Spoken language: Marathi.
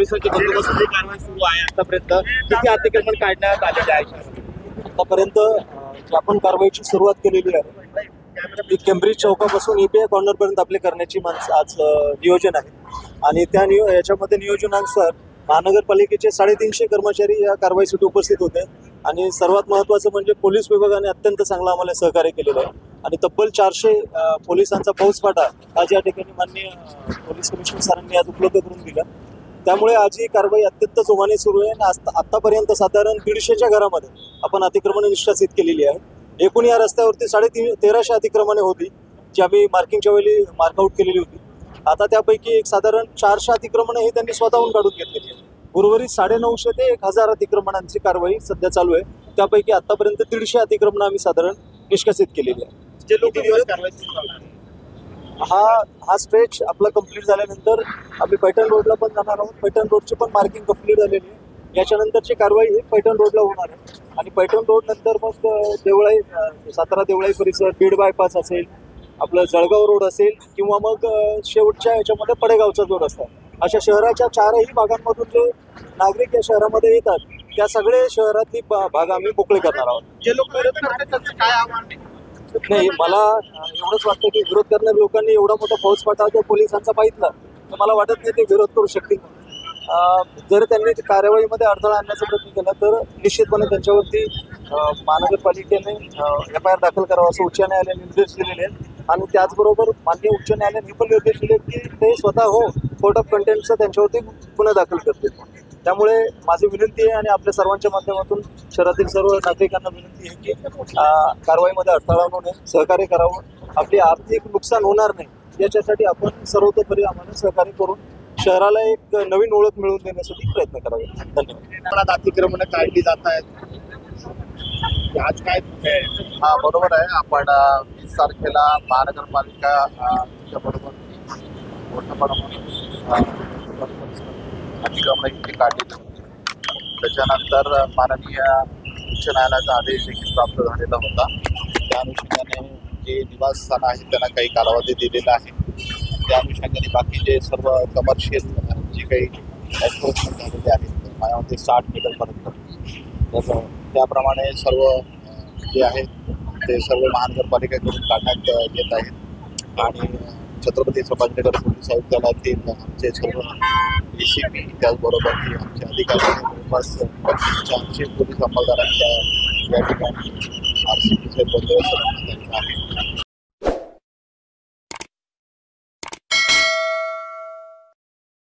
पोलिसांची बंदोबस्ताची कारवाई सुरू आहे आतापर्यंत किती अतिक्रमण काढण्यात आलेले आहे? आतापर्यंत जी आपण कारवाईची सुरुवात केलेली आहे ती केम्ब्रिज चौकापासून EPI कॉर्नरपर्यंत आपले करण्याची आज नियोजन आहे आणि त्या याच्यामध्ये नियोजनानुसार महानगरपालिकेचे 350 कर्मचारी या कारवाईसाठी उपस्थित होते आणि सर्वात महत्त्वाचं म्हणजे पोलीस विभागाने अत्यंत चांगलं आम्हाला सहकार्य केलेलं आहे आणि तब्बल 400 पोलिसांचा फौजफाटा आज या ठिकाणी माननीय पोलीस कमिशनर सरांनी आज उपलब्ध करून दिला। त्यामुळे आज ही कारवाई अत्यंत जोमाने सुरू आहे आणि आतापर्यंत साधारण 150च्या घरामध्ये आपण अतिक्रमणे निष्कासित केलेली आहे। एकूण या रस्त्यावरती 1350 अतिक्रमणे होती जी आम्ही मार्किंगच्या वेळी मार्कआउट केलेली होती। आता त्यापैकी एक साधारण 400 अतिक्रमणे ही त्यांनी स्वतःहून काढून घेतलेली आहे। उर्वरित 950 ते 1000 अतिक्रमणांची कारवाई सध्या चालू आहे। त्यापैकी आतापर्यंत 150 अतिक्रमणं आम्ही साधारण निष्कासित केलेली आहे। जे लोक दिवस कारवाई सुरू करणार हा स्ट्रेच आपला कंप्लीट झाल्यानंतर आम्ही पैठण रोडला पण जाणार आहोत। पैठण रोडची पण मार्किंग कंप्लीट झालेली आहे। याच्यानंतरची कारवाई ही पैठण रोडला होणार आहे आणि पैठण रोड नंतर मग देवळाई सातारा देवळाई परिसर बीड बायपास असेल, आपलं जळगाव रोड असेल किंवा मग शेवटच्या याच्यामध्ये पडेगावचा जो रस्ता अशा शहराच्या 4ही भागांमधून जे नागरिक या शहरामध्ये येतात त्या सगळे शहरातली भाग आम्ही मोकळे करणार आहोत। जे लोक विरोध करतात त्यांचं काय आव्हान नाही, मला एवढंच वाटतं की विरोध करणाऱ्या लोकांनी एवढा मोठा फौजफाटा जर पोलिसांचा पाहितला तर मला वाटत नाही ते विरोध करू शकतील। जर त्यांनी कारवाईमध्ये अडथळा आणण्याचा प्रयत्न केला तर निश्चितपणे त्यांच्यावरती महानगरपालिकेने FIR दाखल करावा असं उच्च न्यायालयाने निर्देश दिलेले आहेत आणि त्याचबरोबर माननीय उच्च न्यायालयाने हे पण निर्देश दिले की ते स्वतः कोर्ट ऑफ कंटेम्प्टचा त्यांच्यावरती गुन्हा दाखल करतील। त्यामुळे माझी विनंती आहे आणि आपल्या सर्वांच्या माध्यमातून शहरातील सर्व नागरिकांना विनंती आहे की कारवाईमध्ये अडथळा आणू नये, सहकार्य करावं, आपली आर्थिक नुकसान होणार नाही याच्यासाठी आपण सर्वतोपरी आम्हाला सहकार्य करून शहराला एक नवीन ओळख मिळवून देण्यासाठी प्रयत्न करावे। धन्यवाद। अतिक्रमण काढली जात आहेत आज काय? हा बरोबर आहे। आपण 20 तारखेला महानगरपालिका बरोबर मोठ्या प्रमाणात अतिक्रमण इथे काढली। त्याच्यानंतर माननीय उच्च न्यायालयाचा आदेश देखील प्राप्त झालेला होता। त्या अनुषंगाने जे निवासस्थान आहेत त्यांना काही कालावधी दिलेला आहे। त्या अनुषंगाने बाकीचे सर्व कमर्शियल जे काही एन्क्रोचमेंट झालेले आहेत माझ्यामध्ये 60 मीटरपर्यंत तर त्याप्रमाणे सर्व जे आहेत ते सर्व महानगरपालिकेकडून काढण्यात येत आहेत आणि छत्रपती संभाजीनगर पोलीस आयुक्तालयातील आमचे सर्व ACP त्याचबरोबर आमचे अधिकारी जवळपास 25 पोलीस अंमलदारांच्या या ठिकाणी RCPचे बंदोबस्त आहे।